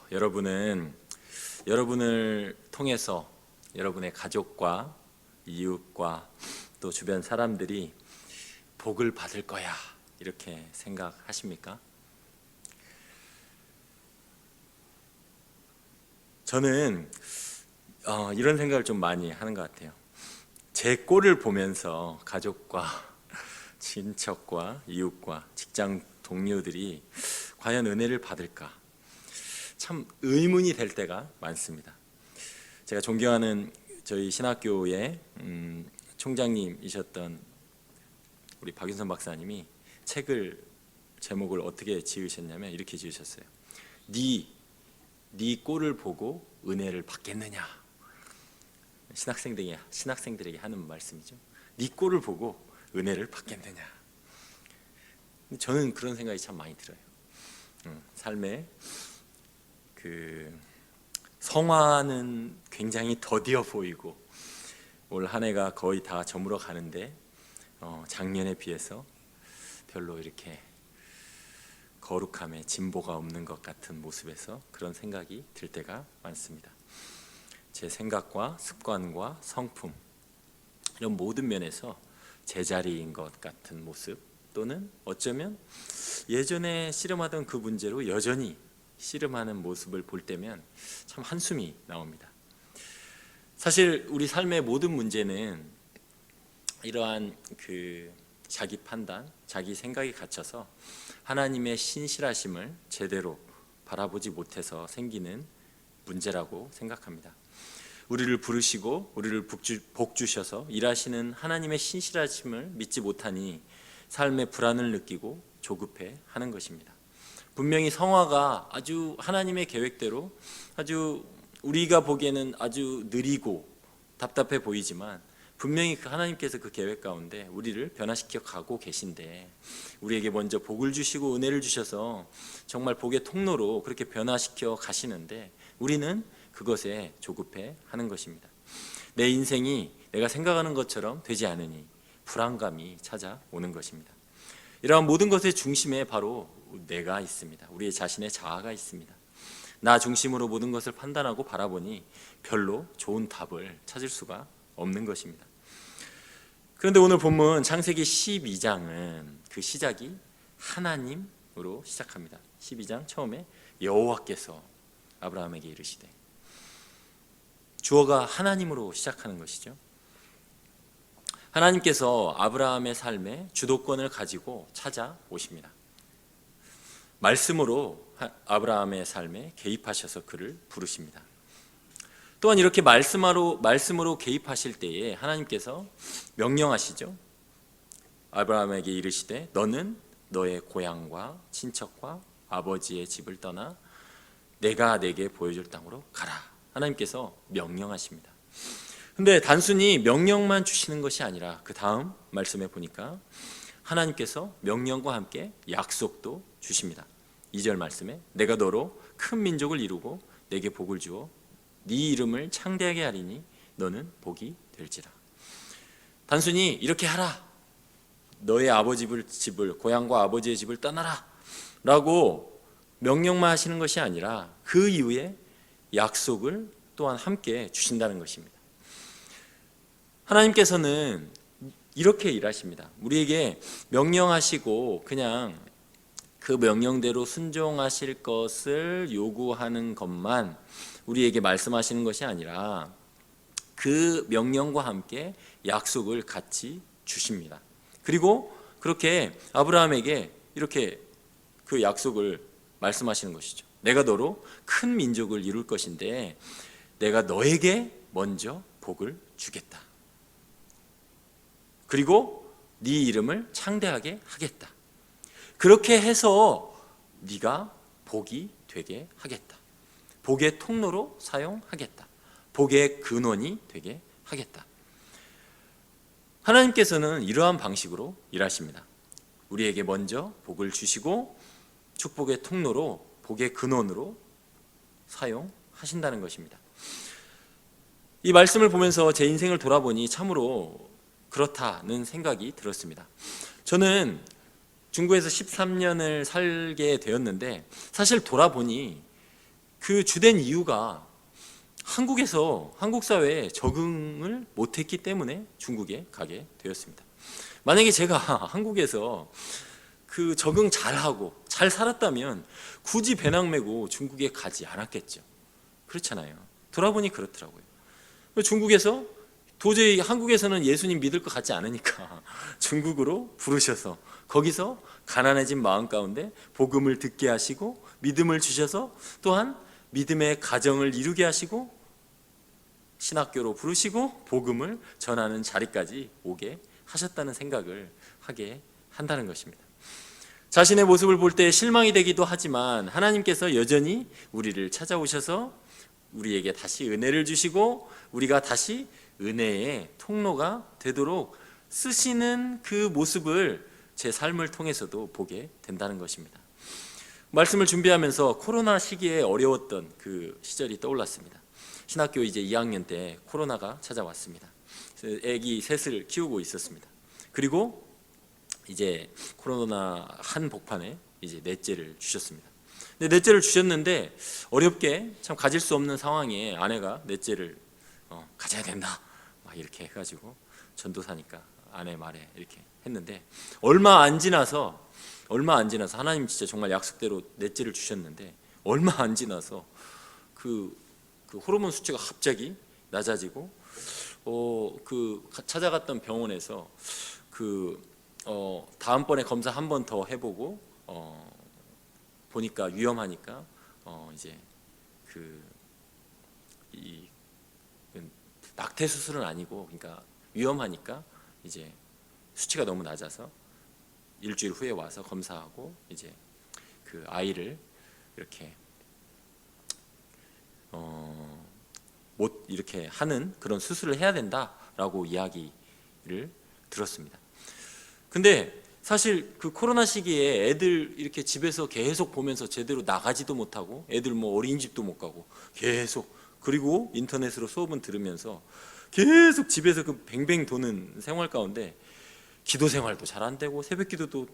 여러분은 여러분을 통해서 여러분의 가족과 이웃과 또 주변 사람들이 복을 받을 거야 이렇게 생각하십니까? 저는 이런 생각을 좀 많이 하는 것 같아요. 제 꼴을 보면서 가족과 친척과 이웃과 직장 동료들이 과연 은혜를 받을까? 참 의문이 될 때가 많습니다. 제가 존경하는 저희 신학교의 총장님이셨던 우리 박윤선 박사님이 책을 제목을 어떻게 지으셨냐면 이렇게 지으셨어요. 네 꼴을 보고 은혜를 받겠느냐. 신학생들에게 하는 말씀이죠. 네 꼴을 보고 은혜를 받겠느냐. 저는 그런 생각이 참 많이 들어요. 삶에 성화는 굉장히 더디어 보이고 올 한 해가 거의 다 저물어 가는데 작년에 비해서 별로 이렇게 거룩함에 진보가 없는 것 같은 모습에서 그런 생각이 들 때가 많습니다. 제 생각과 습관과 성품 이런 모든 면에서 제자리인 것 같은 모습, 또는 어쩌면 예전에 씨름하던 그 문제로 여전히 씨름하는 모습을 볼 때면 참 한숨이 나옵니다. 사실 우리 삶의 모든 문제는 이러한 자기 판단, 자기 생각이 갇혀서 하나님의 신실하심을 제대로 바라보지 못해서 생기는 문제라고 생각합니다. 우리를 부르시고 우리를 복 주셔서 일하시는 하나님의 신실하심을 믿지 못하니 삶의 불안을 느끼고 조급해 하는 것입니다. 분명히 성화가 아주 하나님의 계획대로 아주 우리가 보기에는 아주 느리고 답답해 보이지만 분명히 하나님께서 그 계획 가운데 우리를 변화시켜 가고 계신데, 우리에게 먼저 복을 주시고 은혜를 주셔서 정말 복의 통로로 그렇게 변화시켜 가시는데 우리는 그것에 조급해 하는 것입니다. 내 인생이 내가 생각하는 것처럼 되지 않으니 불안감이 찾아오는 것입니다. 이러한 모든 것의 중심에 바로 내가 있습니다. 우리의 자신의 자아가 있습니다. 나 중심으로 모든 것을 판단하고 바라보니 별로 좋은 답을 찾을 수가 없는 것입니다. 그런데 오늘 본문 창세기 12장은 그 시작이 하나님으로 시작합니다. 12장 처음에 여호와께서 아브라함에게 이르시되, 주어가 하나님으로 시작하는 것이죠. 하나님께서 아브라함의 삶에 주도권을 가지고 찾아오십니다. 말씀으로 아브라함의 삶에 개입하셔서 그를 부르십니다. 또한 이렇게 말씀으로 개입하실 때에 하나님께서 명령하시죠. 아브라함에게 이르시되 너는 너의 고향과 친척과 아버지의 집을 떠나 내가 내게 보여줄 땅으로 가라. 하나님께서 명령하십니다. 근데 단순히 명령만 주시는 것이 아니라 그 다음 말씀에 보니까 하나님께서 명령과 함께 약속도 주십니다. 2절 말씀에 내가 너로 큰 민족을 이루고 내게 복을 주어 네 이름을 창대하게 하리니 너는 복이 될지라. 단순히 이렇게 하라, 너의 아버지 집을 고향과 아버지의 집을 떠나라 라고 명령만 하시는 것이 아니라 그 이후에 약속을 또한 함께 주신다는 것입니다. 하나님께서는 이렇게 일하십니다. 우리에게 명령하시고 그냥 그 명령대로 순종하실 것을 요구하는 것만 우리에게 말씀하시는 것이 아니라 그 명령과 함께 약속을 같이 주십니다. 그리고 그렇게 아브라함에게 이렇게 그 약속을 말씀하시는 것이죠. 내가 너로 큰 민족을 이룰 것인데 내가 너에게 먼저 복을 주겠다. 그리고 네 이름을 창대하게 하겠다. 그렇게 해서 네가 복이 되게 하겠다. 복의 통로로 사용하겠다. 복의 근원이 되게 하겠다. 하나님께서는 이러한 방식으로 일하십니다. 우리에게 먼저 복을 주시고 축복의 통로로 복의 근원으로 사용하신다는 것입니다. 이 말씀을 보면서 제 인생을 돌아보니 참으로 그렇다는 생각이 들었습니다. 저는 중국에서 13년을 살게 되었는데 사실 돌아보니 그 주된 이유가 한국 사회에 적응을 못했기 때문에 중국에 가게 되었습니다. 만약에 제가 한국에서 그 적응 잘하고 잘 살았다면 굳이 배낭 메고 중국에 가지 않았겠죠. 그렇잖아요. 돌아보니 그렇더라고요. 중국에서 도저히 한국에서는 예수님 믿을 것 같지 않으니까 중국으로 부르셔서 거기서 가난해진 마음 가운데 복음을 듣게 하시고 믿음을 주셔서 또한 믿음의 가정을 이루게 하시고 신학교로 부르시고 복음을 전하는 자리까지 오게 하셨다는 생각을 하게 한다는 것입니다. 자신의 모습을 볼 때 실망이 되기도 하지만 하나님께서 여전히 우리를 찾아오셔서 우리에게 다시 은혜를 주시고 우리가 다시 은혜의 통로가 되도록 쓰시는 그 모습을 제 삶을 통해서도 보게 된다는 것입니다. 말씀을 준비하면서 코로나 시기에 어려웠던 그 시절이 떠올랐습니다. 신학교 이제 2학년 때 코로나가 찾아왔습니다. 아기 셋을 키우고 있었습니다. 그리고 이제 코로나 한복판에 이제 넷째를 주셨습니다. 근데 넷째를 주셨는데 어렵게 참 가질 수 없는 상황에 아내가 넷째를 가져야 된다 막 이렇게 해가지고 전도사니까 아내 말에 이렇게 했는데 얼마 안 지나서 하나님 진짜 정말 약속대로 넷째를 주셨는데 얼마 안 지나서 그 호르몬 수치가 갑자기 낮아지고 찾아갔던 병원에서 다음번에 검사 한 번 더 해보고 보니까 위험하니까 이제 이 낙태 수술은 아니고 그러니까 위험하니까 이제 수치가 너무 낮아서 일주일 후에 와서 검사하고 이제 그 아이를 이렇게 못 이렇게 하는 그런 수술을 해야 된다라고 이야기를 들었습니다. 근데 사실 그 코로나 시기에 애들 이렇게 집에서 계속 보면서 제대로 나가지도 못하고 애들 뭐 어린이집도 못 가고 계속 그리고 인터넷으로 수업은 들으면서 계속 집에서 그 뱅뱅 도는 생활 가운데 기도 생활도 잘 안 되고 새벽 기도도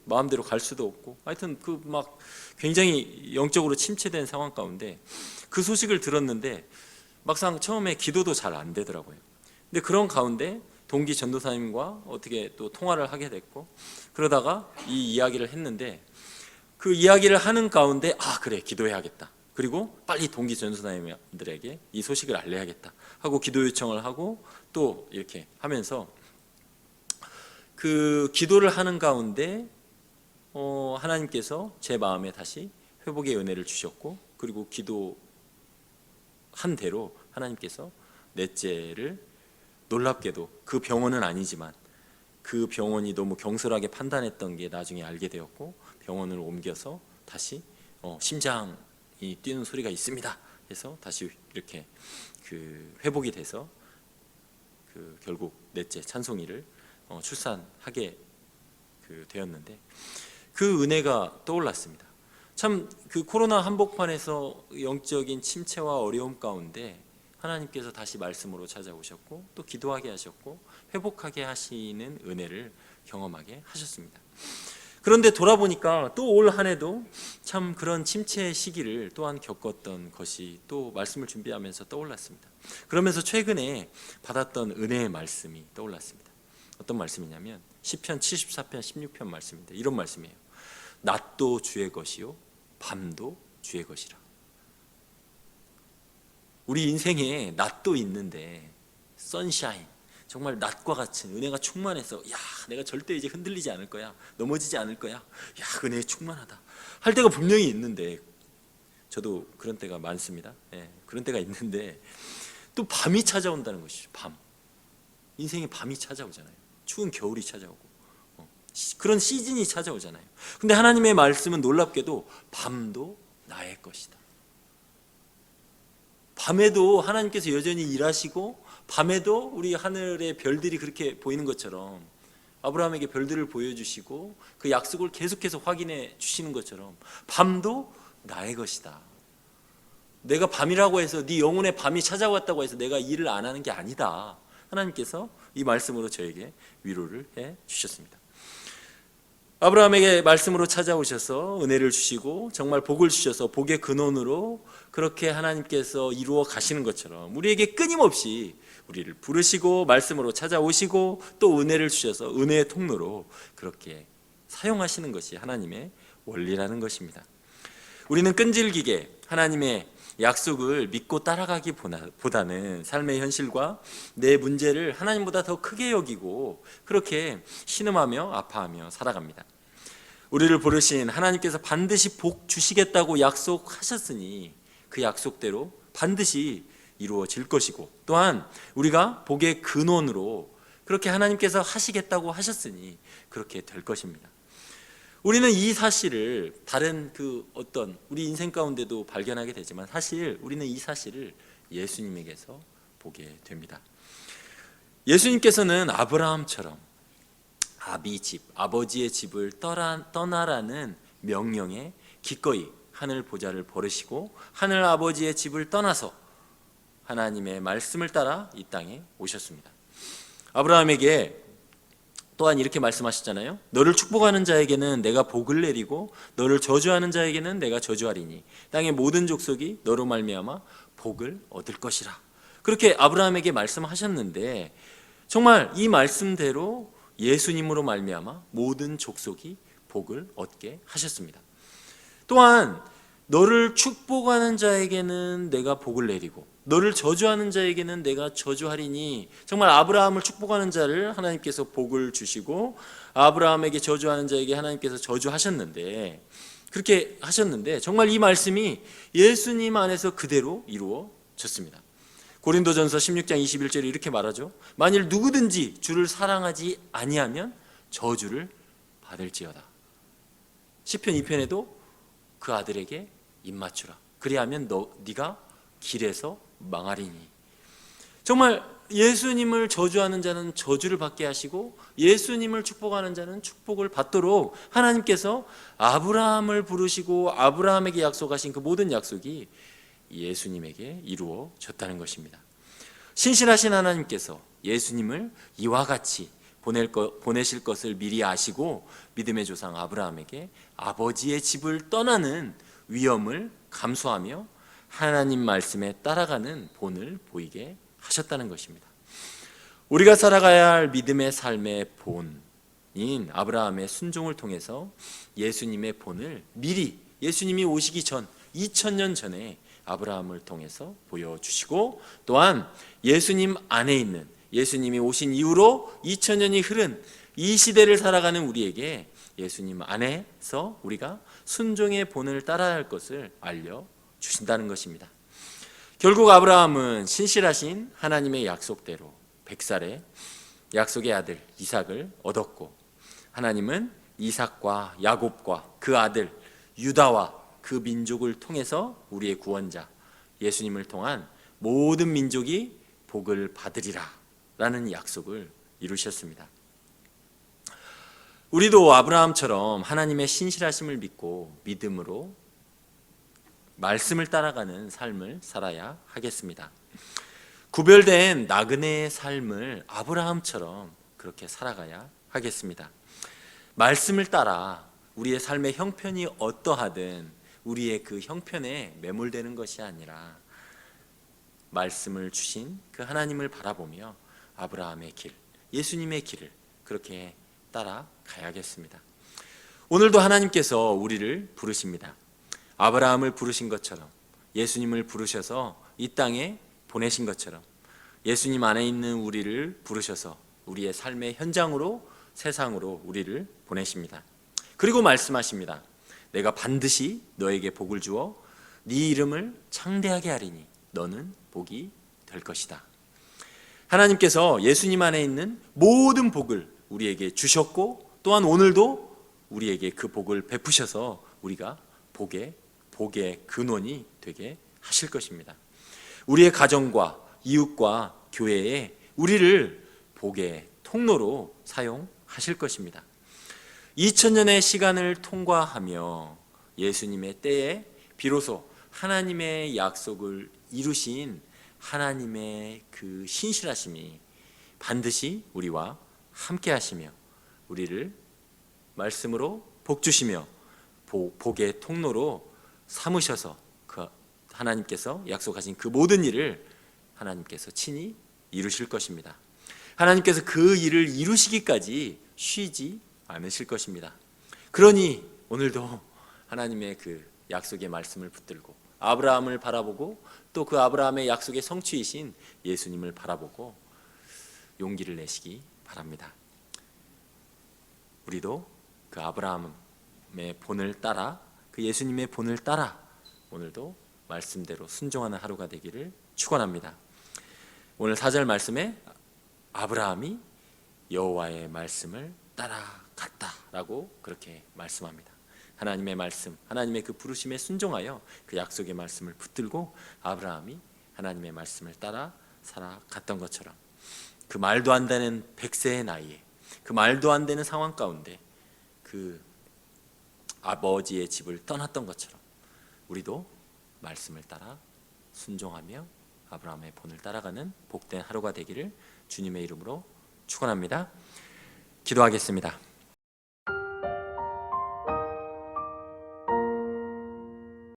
마음대로 갈 수도 없고 하여튼 그 막 굉장히 영적으로 침체된 상황 가운데 그 소식을 들었는데 막상 처음에 기도도 잘 안 되더라고요. 근데 그런 가운데 동기 전도사님과 어떻게 또 통화를 하게 됐고 그러다가 이 이야기를 했는데 그 이야기를 하는 가운데 그래 기도해야겠다. 그리고 빨리 동기 전도사님들에게 이 소식을 알려야겠다 하고 기도 요청을 하고 또 이렇게 하면서 그 기도를 하는 가운데 하나님께서 제 마음에 다시 회복의 은혜를 주셨고 그리고 기도한 대로 하나님께서 넷째를 놀랍게도 그 병원은 아니지만 그 병원이 너무 경솔하게 판단했던 게 나중에 알게 되었고 병원을 옮겨서 다시 심장이 뛰는 소리가 있습니다 해서 다시 이렇게 그 회복이 돼서 그 결국 넷째 찬송이를 출산하게 되었는데 그 은혜가 떠올랐습니다. 참 그 코로나 한복판에서 영적인 침체와 어려움 가운데 하나님께서 다시 말씀으로 찾아오셨고 또 기도하게 하셨고 회복하게 하시는 은혜를 경험하게 하셨습니다. 그런데 돌아보니까 또 올 한 해도 참 그런 침체의 시기를 또한 겪었던 것이 또 말씀을 준비하면서 떠올랐습니다. 그러면서 최근에 받았던 은혜의 말씀이 떠올랐습니다. 어떤 말씀이냐면 시편 74편 16편 말씀인데 이런 말씀이에요. 낮도 주의 것이요 밤도 주의 것이라. 우리 인생에 낮도 있는데 선샤인 정말 낮과 같은 은혜가 충만해서 내가 절대 이제 흔들리지 않을 거야 넘어지지 않을 거야 은혜 충만하다 할 때가 분명히 있는데 저도 그런 때가 많습니다. 그런 때가 있는데 또 밤이 찾아온다는 것이죠. 밤 인생에 밤이 찾아오잖아요. 추운 겨울이 찾아오고 그런 시즌이 찾아오잖아요. 근데 하나님의 말씀은 놀랍게도 밤도 나의 것이다. 밤에도 하나님께서 여전히 일하시고 밤에도 우리 하늘의 별들이 그렇게 보이는 것처럼 아브라함에게 별들을 보여주시고 그 약속을 계속해서 확인해 주시는 것처럼 밤도 나의 것이다. 내가 밤이라고 해서 네 영혼의 밤이 찾아왔다고 해서 내가 일을 안 하는 게 아니다. 하나님께서 이 말씀으로 저에게 위로를 해 주셨습니다. 아브라함에게 말씀으로 찾아오셔서 은혜를 주시고 정말 복을 주셔서 복의 근원으로 그렇게 하나님께서 이루어 가시는 것처럼 우리에게 끊임없이 우리를 부르시고 말씀으로 찾아오시고 또 은혜를 주셔서 은혜의 통로로 그렇게 사용하시는 것이 하나님의 원리라는 것입니다. 우리는 끈질기게 하나님의 약속을 믿고 따라가기보다는 삶의 현실과 내 문제를 하나님보다 더 크게 여기고 그렇게 신음하며 아파하며 살아갑니다. 우리를 부르신 하나님께서 반드시 복 주시겠다고 약속하셨으니 그 약속대로 반드시 이루어질 것이고, 또한 우리가 복의 근원으로 그렇게 하나님께서 하시겠다고 하셨으니 그렇게 될 것입니다. 우리는 이 사실을 다른 어떤 우리 인생 가운데도 발견하게 되지만 사실 우리는 이 사실을 예수님에게서 보게 됩니다. 예수님께서는 아브라함처럼 아버지의 집을 떠나라는 명령에 기꺼이 하늘 보좌를 버리시고 하늘 아버지의 집을 떠나서 하나님의 말씀을 따라 이 땅에 오셨습니다. 아브라함에게 또한 이렇게 말씀하셨잖아요. 너를 축복하는 자에게는 내가 복을 내리고 너를 저주하는 자에게는 내가 저주하리니 땅의 모든 족속이 너로 말미암아 복을 얻을 것이라. 그렇게 아브라함에게 말씀하셨는데 정말 이 말씀대로 예수님으로 말미암아 모든 족속이 복을 얻게 하셨습니다. 또한 너를 축복하는 자에게는 내가 복을 내리고 너를 저주하는 자에게는 내가 저주하리니, 정말 아브라함을 축복하는 자를 하나님께서 복을 주시고 아브라함에게 저주하는 자에게 하나님께서 저주하셨는데, 그렇게 하셨는데 정말 이 말씀이 예수님 안에서 그대로 이루어졌습니다. 고린도전서 16장 21절에 이렇게 말하죠. 만일 누구든지 주를 사랑하지 아니하면 저주를 받을지어다. 시편 2편에도 그 아들에게 입맞추라. 그리하면 네가 길에서 망하리니. 정말 예수님을 저주하는 자는 저주를 받게 하시고 예수님을 축복하는 자는 축복을 받도록 하나님께서 아브라함을 부르시고 아브라함에게 약속하신 그 모든 약속이 예수님에게 이루어졌다는 것입니다. 신실하신 하나님께서 예수님을 이와 같이 보내실 것을 미리 아시고 믿음의 조상 아브라함에게 아버지의 집을 떠나는 위험을 감수하며 하나님 말씀에 따라가는 본을 보이게 하셨다는 것입니다. 우리가 살아가야 할 믿음의 삶의 본인 아브라함의 순종을 통해서 예수님의 본을 미리 예수님이 오시기 전 2000년 전에 아브라함을 통해서 보여주시고, 또한 예수님 안에 있는 예수님이 오신 이후로 2000년이 흐른 이 시대를 살아가는 우리에게 예수님 안에서 우리가 순종의 본을 따라야 할 것을 알려주신다는 것입니다. 결국 아브라함은 신실하신 하나님의 약속대로 100살에 약속의 아들 이삭을 얻었고, 하나님은 이삭과 야곱과 그 아들 유다와 그 민족을 통해서 우리의 구원자 예수님을 통한 모든 민족이 복을 받으리라 라는 약속을 이루셨습니다. 우리도 아브라함처럼 하나님의 신실하심을 믿고 믿음으로 말씀을 따라가는 삶을 살아야 하겠습니다. 구별된 나그네의 삶을 아브라함처럼 그렇게 살아가야 하겠습니다. 말씀을 따라 우리의 삶의 형편이 어떠하든 우리의 그 형편에 매몰되는 것이 아니라 말씀을 주신 그 하나님을 바라보며 아브라함의 길, 예수님의 길을 그렇게 따라가야겠습니다. 오늘도 하나님께서 우리를 부르십니다. 아브라함을 부르신 것처럼 예수님을 부르셔서 이 땅에 보내신 것처럼 예수님 안에 있는 우리를 부르셔서 우리의 삶의 현장으로 세상으로 우리를 보내십니다. 그리고 말씀하십니다. 내가 반드시 너에게 복을 주어 네 이름을 창대하게 하리니 너는 복이 될 것이다. 하나님께서 예수님 안에 있는 모든 복을 우리에게 주셨고, 또한 오늘도 우리에게 그 복을 베푸셔서 우리가 복의 근원이 되게 하실 것입니다. 우리의 가정과 이웃과 교회에 우리를 복의 통로로 사용하실 것입니다. 2000년의 시간을 통과하며 예수님의 때에 비로소 하나님의 약속을 이루신 하나님의 그 신실하심이 반드시 우리와 함께 하시며 우리를 말씀으로 복 주시며 복의 통로로 삼으셔서 그 하나님께서 약속하신 그 모든 일을 하나님께서 친히 이루실 것입니다. 하나님께서 그 일을 이루시기까지 쉬지 않으실 것입니다. 그러니 오늘도 하나님의 그 약속의 말씀을 붙들고 아브라함을 바라보고 또 그 아브라함의 약속의 성취이신 예수님을 바라보고 용기를 내시기 바랍니다. 우리도 그 아브라함의 본을 따라 그 예수님의 본을 따라 오늘도 말씀대로 순종하는 하루가 되기를 축원합니다. 오늘 4절 말씀에 아브라함이 여호와의 말씀을 따라갔다라고 그렇게 말씀합니다. 하나님의 말씀, 하나님의 그 부르심에 순종하여 그 약속의 말씀을 붙들고 아브라함이 하나님의 말씀을 따라 살아갔던 것처럼 그 말도 안 되는 100세의 나이에 그 말도 안 되는 상황 가운데 그 아버지의 집을 떠났던 것처럼 우리도 말씀을 따라 순종하며 아브라함의 본을 따라가는 복된 하루가 되기를 주님의 이름으로 축원합니다. 기도하겠습니다.